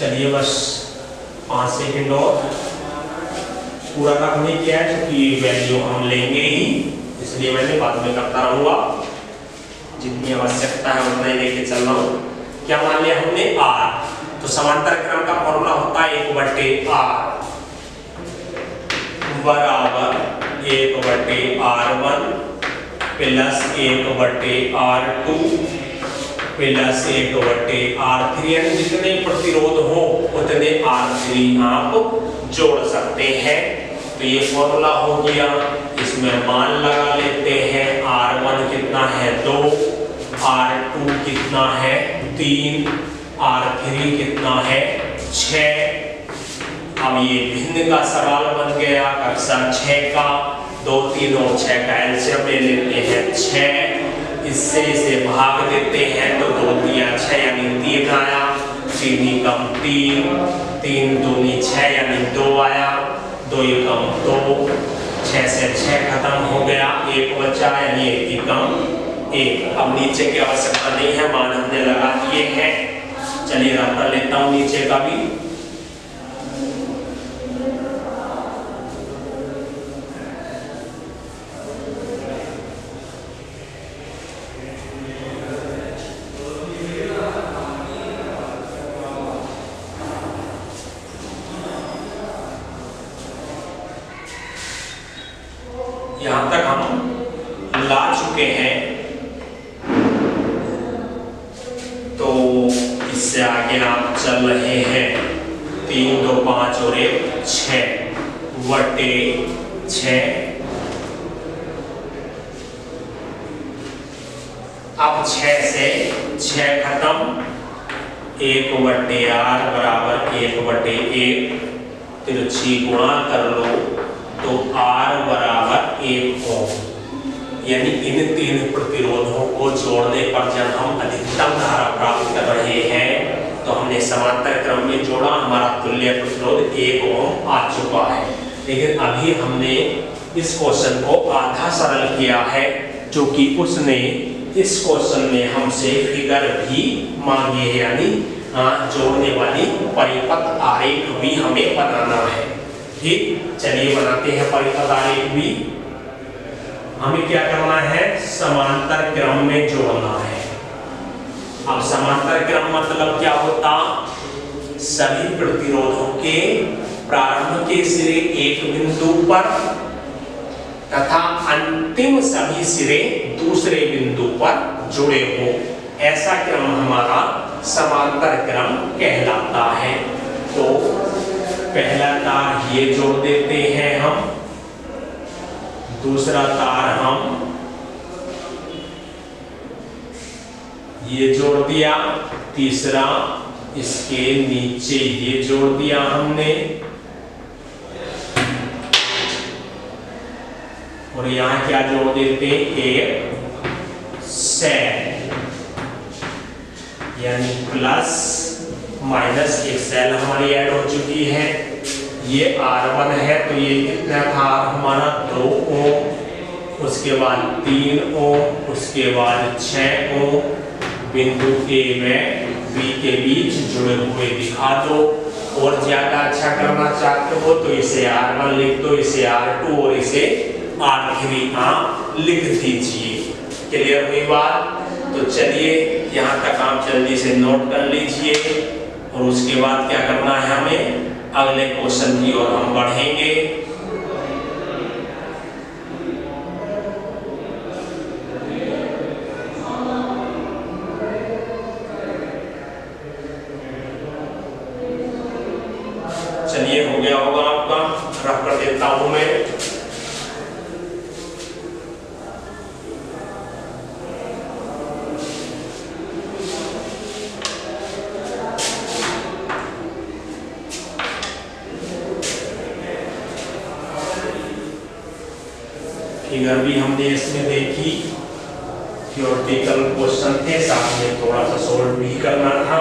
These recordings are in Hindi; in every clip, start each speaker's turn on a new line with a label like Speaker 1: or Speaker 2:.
Speaker 1: चलिए बस 5 सेकंड और पूरा रख नहीं किया है क्योंकि वैल्यू हम लेंगे ही, इसलिए मैंने बाद में करता रहूंगा। जितनी आवश्यकता है उतना ही लेके चल रहा हूँ। क्या मान लिया हमने R, तो समांतर क्रम का फॉर्मूला होता है 1/R बराबर 1/R1 plus 1/R2 plus 1/R3, यानी जितने प्रतिरोध हो उतने R3 आप जोड़ सकते हैं। तो ये फॉर्मूला हो गया। इसमें मान लगा लेते हैं। R1 कितना है 2, R2 कितना है 3, R3 कितना है 6। अब ये भिन्न का सवाल बन गया कक्षा 6 का। 2, 3 और 6 का एलसीएम ले लेते हैं 6, इससे इसे भाग देते हैं तो 2 दिया 6 यानी 3 आया, 3 कम 3, 3 दूनी 6 यानी 2 आया, 2 कम 2, 6 से 6 खत्म हो गया, 1 बचा यानी 1 कम 1। अब नीचे की आवश्यकता नहीं है, मान हमने लगा दिए हैं। चलिए रख कर लेता हूँ नीचे का भी। यहां तक हम ला चुके हैं, तो इससे आगे आप चल रहे हैं 3, 2, 5 और 1 6/6। अब 6 से 6 खत्म, 1/R बराबर 1/1, तिरछी गुणा कर लो तो R बराबर 1 ओम। यानी इन 3 प्रतिरोधों को जोड़ने पर जब हम अधिकतम धारा प्राप्त कर रहे हैं तो हमने समांतर क्रम में जोड़ा, हमारा तुल्य प्रतिरोध 1 ओम आ चुका है। लेकिन अभी हमने इस क्वेश्चन को आधा सरल किया है, जो कि उसने इस क्वेश्चन में हमसे फिगर भी मांगी है, यानी जोड़ने वाली परिपथ आरेख भी हमें बनाना है। ठीक, चलिए बनाते हैं परिपथ आरेख भी। हमें क्या करना है, समांतर क्रम में जोड़ना है। अब समांतर क्रम मतलब क्या होता, सभी प्रतिरोधों के प्रारंभ के सिरे एक बिंदु पर तथा अंतिम सभी सिरे दूसरे बिंदु पर जुड़े हो, ऐसा क्रम हमारा समांतर क्रम कहलाता है। तो पहला तार ये जोड़ देते हैं हम, दूसरा तार हम ये जोड़ दिया, तीसरा इसके नीचे ये जोड़ दिया हमने, और यहां क्या जोड़ देते हैं, एक सेल, यानी प्लस माइनस एक सेल हमारी ऐड हो चुकी है। ये R1 है तो ये कितना था हमारा 2 ओम, उसके बाद 3 ओम, उसके बाद 6 ओम। बिंदु A में B के बीच जुड़े हुए दिखा दो। और ज्यादा अच्छा करना चाहते हो तो इसे R1 लिख दो, इसे R2 और इसे R3 लिख दीजिए। क्लियर हुई बात? तो चलिए यहाँ तक आप जल्दी से नोट कर लीजिए, और उसके बाद क्या करना है, हमें अगले क्वेश्चन की ओर हम बढ़ेंगे। चलिए हो गया होगा आपका, रख कर देता हूं मैं। फिगर भी हमने इसमें देखी, थ्योरेटिकल क्वेश्चन थे, साथ में थोड़ा सा सोल्व भी करना था।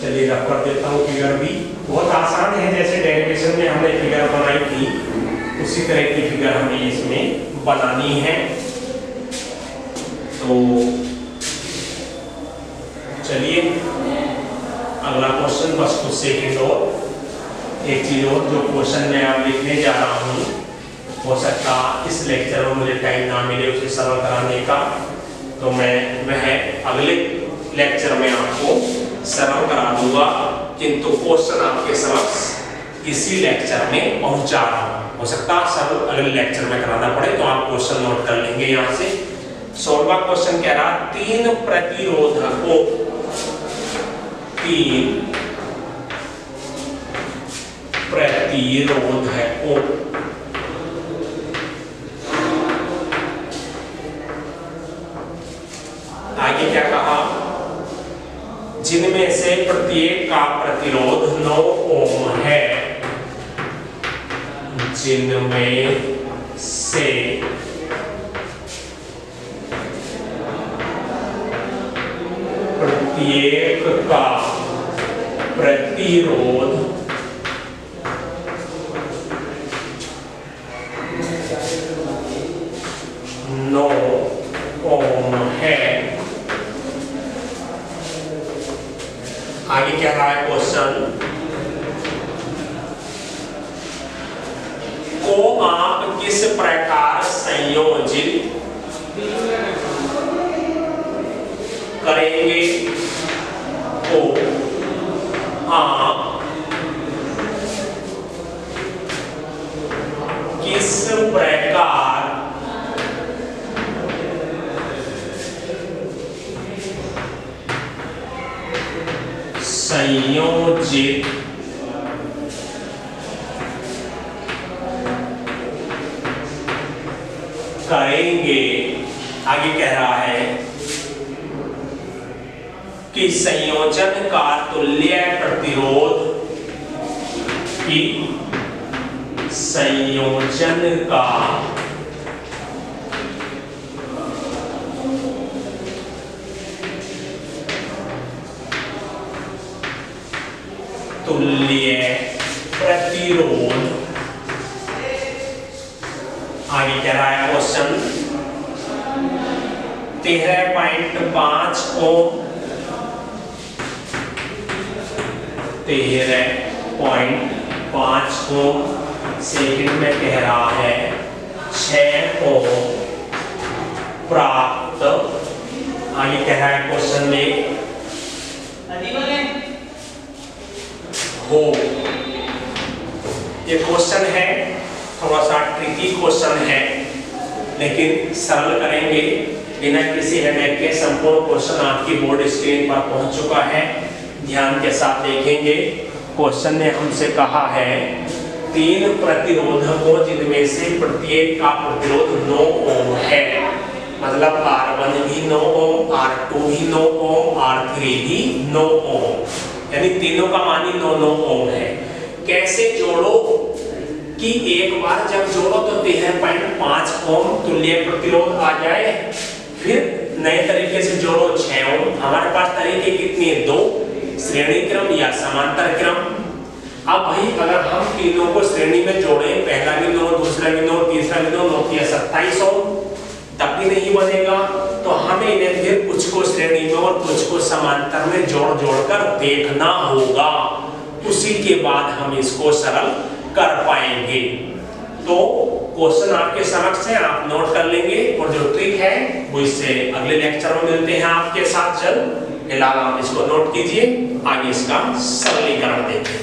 Speaker 1: चलिए रख कर देता हूँ फिगर भी। बहुत आसान है, जैसे डेरिवेशन में हमने फिगर बनाई थी उसी तरह की फिगर हमें इसमें बनानी है। तो चलिए अगला क्वेश्चन, बस कुछ सेकंड और एक चीज और, जो क्वेश्चन मैं अब लिखने जा रहा हूँ, हो सकता इस लेक्चर में मुझे टाइम ना मिले उसे सरल कराने का, तो मैं वह अगले लेक्चर में आपको सरल करा दूंगा, किंतु क्वेश्चन आपके समक्ष इसी लेक्चर में पहुंचा रहा हूं। हो सकता है सरल अगले लेक्चर में कराना पड़े, तो आप क्वेश्चन नोट कर लेंगे यहाँ से। 16वां क्वेश्चन कह रहा, तीन प्रतिरोधकों आगे क्या कहा, जिनमें से प्रत्येक का प्रतिरोध 9 ओम है, जिनमें से प्रत्येक का प्रतिरोध 9 ओम है। आगे क्या रहा है क्वेश्चन, को आप किस प्रकार संयोजित करेंगे, को आप किस प्रकार संयोजित करेंगे। आगे कह रहा है कि संयोजन का तुल्य प्रतिरोध, की संयोजन का तुल्य प्रतिरोध, आगे कह रहा है क्वेश्चन 13.5 ओम, 13.5 ओम, सेकंड में कह रहा है 6 ओम प्राप्त। आगे कह रहा है क्वेश्चन में हो। ये क्वेश्चन है थोड़ा सा ट्रिकी क्वेश्चन है, लेकिन सरल करेंगे बिना किसी हेडेक के। संपूर्ण क्वेश्चन आपकी बोर्ड स्क्रीन पर पहुंच चुका है, ध्यान के साथ देखेंगे। क्वेश्चन ने हमसे कहा है तीन प्रतिरोधकों जिनमें से प्रत्येक का प्रतिरोध 9 ओम है, मतलब R1 भी 9 ओम, R2 भी 9 ओम, R3 भी 9 ओम, यानी तीनों का मान 9 ओम है। कैसे जोड़ो कि एक बार जब जोड़ो तो 13.5 ओम तुल्य प्रतिरोध आ जाए, फिर नए तरीके से जोड़ो 6 ओम। हमारे पास तरीके कितने हैं, 2, श्रेणी क्रम या समांतर क्रम। अब भाई अगर हम तीनों को श्रेणी में जोड़े, पहला भी 9, दूसरा भी 9, तीसरा भी 9, 9 या 27 ओम, तब भी नहीं बनेगा। तो हमें इन्हें फिर कुछ को श्रेणी में और कुछ को समांतर में जोड़ कर देखना होगा, उसी के बाद हम इसको सरल कर पाएंगे। तो क्वेश्चन आपके समक्ष है, आप नोट कर लेंगे, और जो ट्रिक है वो इससे अगले लेक्चर में मिलते हैं आपके साथ। चल फिलहाल आप इसको नोट कीजिए, आगे इसका सरलीकरण देखेंगे।